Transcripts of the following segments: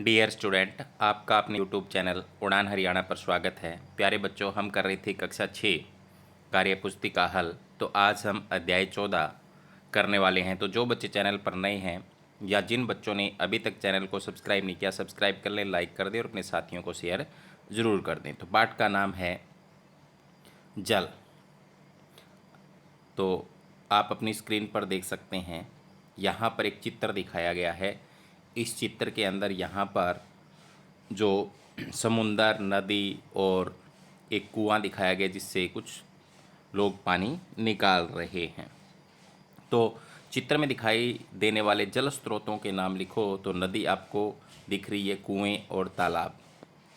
Dear student, आपका अपने YouTube channel उड़ान हरियाणा पर स्वागत है। प्यारे बच्चों, हम कर रहे थे कक्षा 6 कार्यपुस्तिका हल। तो आज हम अध्याय 14 करने वाले हैं। तो जो बच्चे चैनल पर नए हैं या जिन बच्चों ने अभी तक चैनल को सब्सक्राइब नहीं किया, सब्सक्राइब कर लें, लाइक कर दें और अपने साथियों को शेयर ज़रूर कर दें। तो पाठ का नाम है जल। तो आप अपनी स्क्रीन पर देख सकते हैं, यहाँ पर एक चित्र दिखाया गया है। इस चित्र के अंदर यहाँ पर जो समुंदर, नदी और एक कुआं दिखाया गया जिससे कुछ लोग पानी निकाल रहे हैं। तो चित्र में दिखाई देने वाले जल स्रोतों के नाम लिखो। तो नदी आपको दिख रही है, कुएं और तालाब,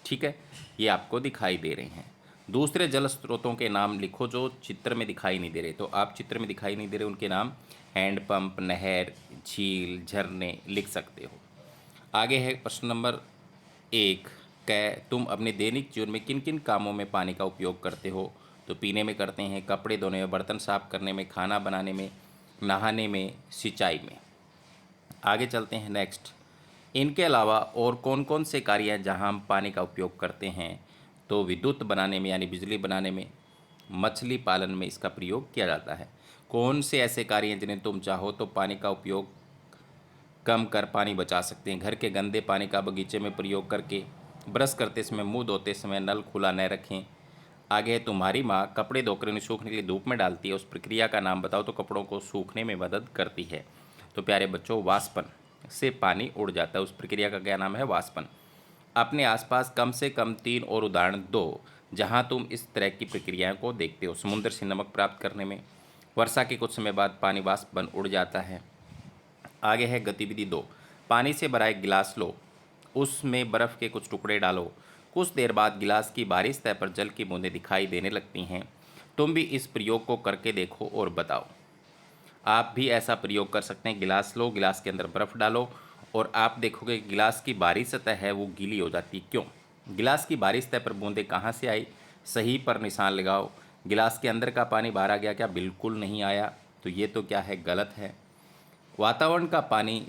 ठीक है, ये आपको दिखाई दे रहे हैं। दूसरे जल स्रोतों के नाम लिखो जो चित्र में दिखाई नहीं दे रहे। तो आप चित्र में दिखाई नहीं दे रहे उनके नाम हैंडपंप, नहर, झील, झरने लिख सकते हो। आगे है प्रश्न नंबर 1। तुम अपने दैनिक जीवन में किन किन कामों में पानी का उपयोग करते हो? तो पीने में करते हैं, कपड़े धोने में, बर्तन साफ करने में, खाना बनाने में, नहाने में, सिंचाई में। आगे चलते हैं नेक्स्ट। इनके अलावा और कौन कौन से कार्य हैं जहां हम पानी का उपयोग करते हैं? तो विद्युत बनाने में यानी बिजली बनाने में, मछली पालन में इसका प्रयोग किया जाता है। कौन से ऐसे कार्य हैं जिन्हें तुम चाहो तो पानी का उपयोग कम कर पानी बचा सकते हैं? घर के गंदे पानी का बगीचे में प्रयोग करके, ब्रश करते समय, मुंह धोते समय नल खुला न रखें। आगे है तुम्हारी माँ कपड़े धोकर उन्हें सूखने के लिए धूप में डालती है, उस प्रक्रिया का नाम बताओ। तो कपड़ों को सूखने में मदद करती है। तो प्यारे बच्चों, वाष्पन से पानी उड़ जाता है, उस प्रक्रिया का क्या नाम है? वाष्पन। अपने आसपास कम से कम 3 और उदाहरण दो जहां तुम इस तरह की प्रक्रियाओं को देखते हो। समुद्र से नमक प्राप्त करने में, वर्षा के कुछ समय बाद पानी वाष्प बन उड़ जाता है। आगे है गतिविधि 2। पानी से भरा एक गिलास लो, उसमें बर्फ़ के कुछ टुकड़े डालो। कुछ देर बाद गिलास की बाहरी सतह पर जल की बूंदें दिखाई देने लगती हैं। तुम भी इस प्रयोग को करके देखो और बताओ। आप भी ऐसा प्रयोग कर सकते हैं। गिलास लो, गिलास के अंदर बर्फ़ डालो और आप देखोगे गिलास की बाहरी सतह है वो गीली हो जाती। क्यों? गिलास की बाहरी सतह पर बूंदें कहाँ से आई? सही पर निशान लगाओ। गिलास के अंदर का पानी बाहर आ गया क्या? बिल्कुल नहीं आया। तो ये तो क्या है? गलत है। वातावरण का पानी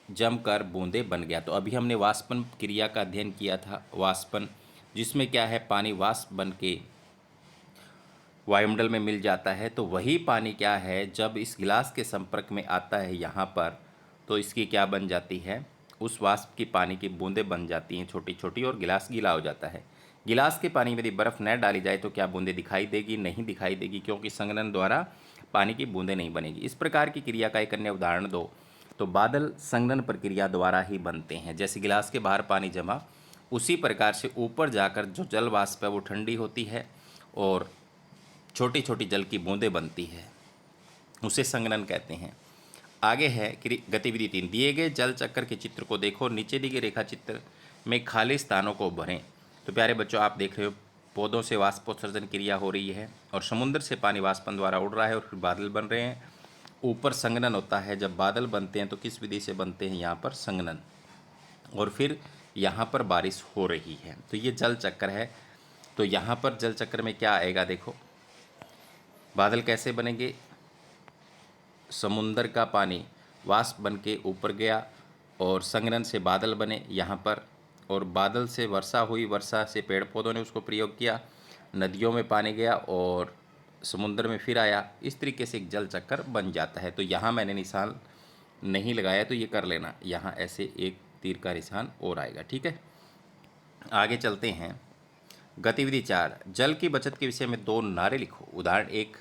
जमकर बूंदें बन गया। तो अभी हमने वाष्पन क्रिया का अध्ययन किया था, वाष्पन, जिसमें क्या है, पानी वाष्प बन के वायुमंडल में मिल जाता है। तो वही पानी क्या है, जब इस गिलास के संपर्क में आता है यहाँ पर, तो इसकी क्या बन जाती है? उस वाष्प की पानी की बूंदें बन जाती हैं छोटी छोटी और गिलास गीला हो जाता है। गिलास के पानी में यदि बर्फ़ न डाली जाए तो क्या बूंदें दिखाई देगी? नहीं दिखाई देगी, क्योंकि संघनन द्वारा पानी की बूंदें नहीं बनेगी। इस प्रकार की क्रिया का एक अन्य उदाहरण दो। तो बादल संघनन प्रक्रिया द्वारा ही बनते हैं। जैसे गिलास के बाहर पानी जमा, उसी प्रकार से ऊपर जाकर जो जल वाष्प है वो ठंडी होती है और छोटी छोटी जल की बूंदें बनती है, उसे संघनन कहते हैं। आगे है गतिविधि 3। दिए गए जल चक्र के चित्र को देखो, नीचे दिए गए रेखा चित्र में खाली स्थानों को भरें। तो प्यारे बच्चों, आप देख रहे हो पौधों से वाष्पोत्सर्जन क्रिया हो रही है और समुद्र से पानी वाष्पन द्वारा उड़ रहा है और फिर बादल बन रहे हैं। ऊपर संघनन होता है। जब बादल बनते हैं तो किस विधि से बनते हैं? यहाँ पर संघनन, और फिर यहाँ पर बारिश हो रही है। तो ये जल चक्र है। तो यहाँ पर जल चक्र में क्या आएगा? देखो, बादल कैसे बनेंगे? समुंदर का पानी वाष्प बन के ऊपर गया और संघनन से बादल बने यहाँ पर, और बादल से वर्षा हुई, वर्षा से पेड़ पौधों ने उसको प्रयोग किया, नदियों में पानी गया और समुद्र में फिर आया। इस तरीके से एक जल चक्कर बन जाता है। तो यहाँ मैंने निशान नहीं लगाया, तो ये कर लेना, यहाँ ऐसे एक तीर का निशान और आएगा, ठीक है। आगे चलते हैं। गतिविधि 4। जल की बचत के विषय में 2 नारे लिखो। उदाहरण 1,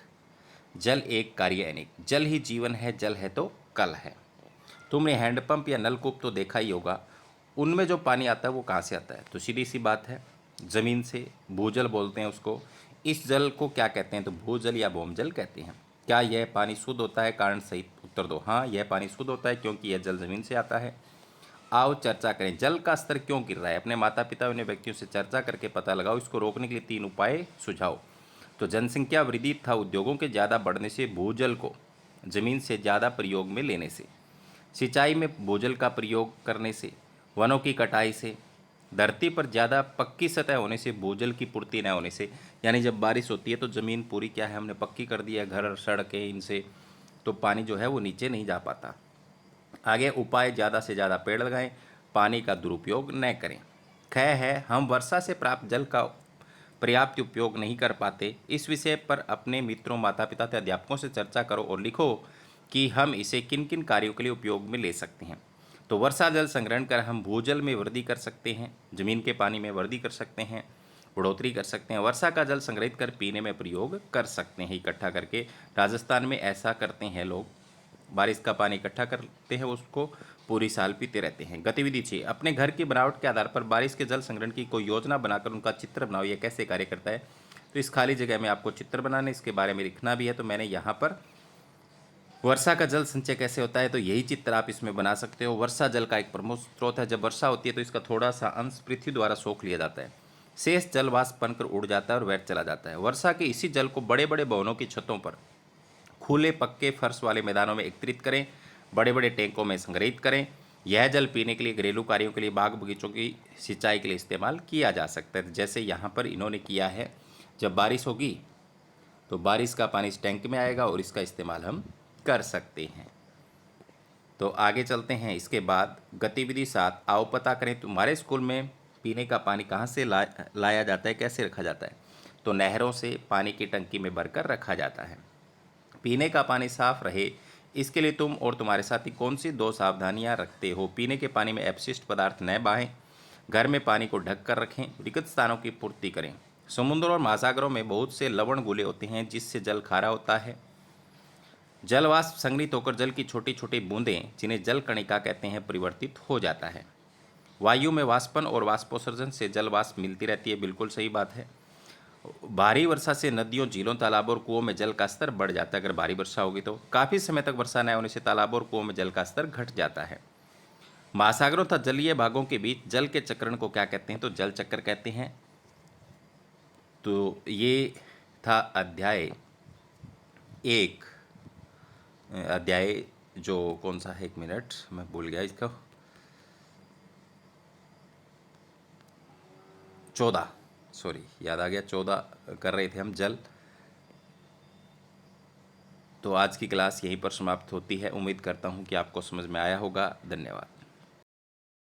जल एक कार्य अनेक। जल ही जीवन है, जल है तो कल है। तुमने हैंडपंप या नलकूप तो देखा ही होगा, उनमें जो पानी आता है वो कहाँ से आता है? तो सीधी सी बात है, ज़मीन से। भूजल बोलते हैं उसको। इस जल को क्या कहते हैं? तो भूजल या भौमजल कहते हैं। क्या यह पानी शुद्ध होता है? कारण सहित उत्तर दो। हाँ, यह पानी शुद्ध होता है क्योंकि यह जल ज़मीन से आता है। आओ चर्चा करें, जल का स्तर क्यों गिर रहा है? अपने माता पिता अन्य व्यक्तियों से चर्चा करके पता लगाओ। इसको रोकने के लिए 3 उपाय सुझाओ। तो जनसंख्या वृद्धि तथा उद्योगों के ज़्यादा बढ़ने से, भूजल को जमीन से ज़्यादा प्रयोग में लेने से, सिंचाई में भूजल का प्रयोग करने से, वनों की कटाई से, धरती पर ज़्यादा पक्की सतह होने से, भूजल की पूर्ति न होने से। यानी जब बारिश होती है तो ज़मीन पूरी क्या है, हमने पक्की कर दी है, घर, सड़कें, इनसे तो पानी जो है वो नीचे नहीं जा पाता। आगे उपाय, ज़्यादा से ज़्यादा पेड़ लगाएं, पानी का दुरुपयोग न करें। ख है, हम वर्षा से प्राप्त जल का पर्याप्त उपयोग नहीं कर पाते। इस विषय पर अपने मित्रों, माता पिता तथा अध्यापकों से चर्चा करो और लिखो कि हम इसे किन किन कार्यों के लिए उपयोग में ले सकते हैं। तो वर्षा जल संग्रहण कर हम भूजल में वृद्धि कर सकते हैं, जमीन के पानी में वृद्धि कर सकते हैं, बढ़ोतरी कर सकते हैं। वर्षा का जल संग्रहित कर पीने में प्रयोग कर सकते हैं इकट्ठा करके। राजस्थान में ऐसा करते हैं लोग, बारिश का पानी इकट्ठा करते हैं, उसको पूरी साल पीते रहते हैं। गतिविधि 6, अपने घर की बनावट के आधार पर बारिश के जल संग्रहण की कोई योजना बनाकर उनका चित्र बनाओ। यह कैसे कार्य करता है? तो इस खाली जगह में आपको चित्र बनाने, इसके बारे में लिखना भी है। तो मैंने यहाँ पर वर्षा का जल संचय कैसे होता है, तो यही चित्र आप इसमें बना सकते हो। वर्षा जल का एक प्रमुख स्रोत है। जब वर्षा होती है तो इसका थोड़ा सा अंश पृथ्वी द्वारा सोख लिया जाता है, शेष जल वाष्प बनकर उड़ जाता है और व्यर्थ चला जाता है। वर्षा के इसी जल को बड़े बड़े भवनों की छतों पर, खुले पक्के फर्श वाले मैदानों में एकत्रित करें, बड़े बड़े टैंकों में संग्रहित करें। यह जल पीने के लिए, घरेलू कार्यों के लिए, बाग बगीचों की सिंचाई के लिए इस्तेमाल किया जा सकता है। जैसे यहाँ पर इन्होंने किया है, जब बारिश होगी तो बारिश का पानी इस टैंक में आएगा और इसका इस्तेमाल हम कर सकते हैं। तो आगे चलते हैं। इसके बाद गतिविधि 7, आओ पता करें तुम्हारे स्कूल में पीने का पानी कहाँ से लाया जाता है, कैसे रखा जाता है। तो नहरों से पानी की टंकी में भरकर रखा जाता है। पीने का पानी साफ रहे, इसके लिए तुम और तुम्हारे साथी कौन सी 2 सावधानियां रखते हो? पीने के पानी में अपशिष्ट पदार्थ न बहाएं, घर में पानी को ढक कर रखें, रिक्त स्थानों की पूर्ति करें। समुद्र और महासागरों में बहुत से लवण घुले होते हैं जिससे जल खारा होता है। जल वाष्प संग्रहित होकर जल की छोटी छोटी बूंदें, जिन्हें जल कणिका कहते हैं, परिवर्तित हो जाता है। वायु में वाष्पन और वाष्पोत्सर्जन से जल वाष्प मिलती रहती है, बिल्कुल सही बात है। भारी वर्षा से नदियों, झीलों, तालाबों और कुओं में जल का स्तर बढ़ जाता है। अगर भारी वर्षा होगी तो काफ़ी समय तक वर्षा न होने से तालाबों और कुओं में जल का स्तर घट जाता है। महासागरों तथा जलीय भागों के बीच जल के चक्रण को क्या कहते हैं? तो जल चक्र कहते हैं। तो ये था अध्याय 1। अध्याय जो कौन सा है, 1 मिनट मैं भूल गया इसका, 14, सॉरी याद आ गया, 14 कर रहे थे हम, जल। तो आज की क्लास यहीं पर समाप्त होती है। उम्मीद करता हूँ कि आपको समझ में आया होगा। धन्यवाद।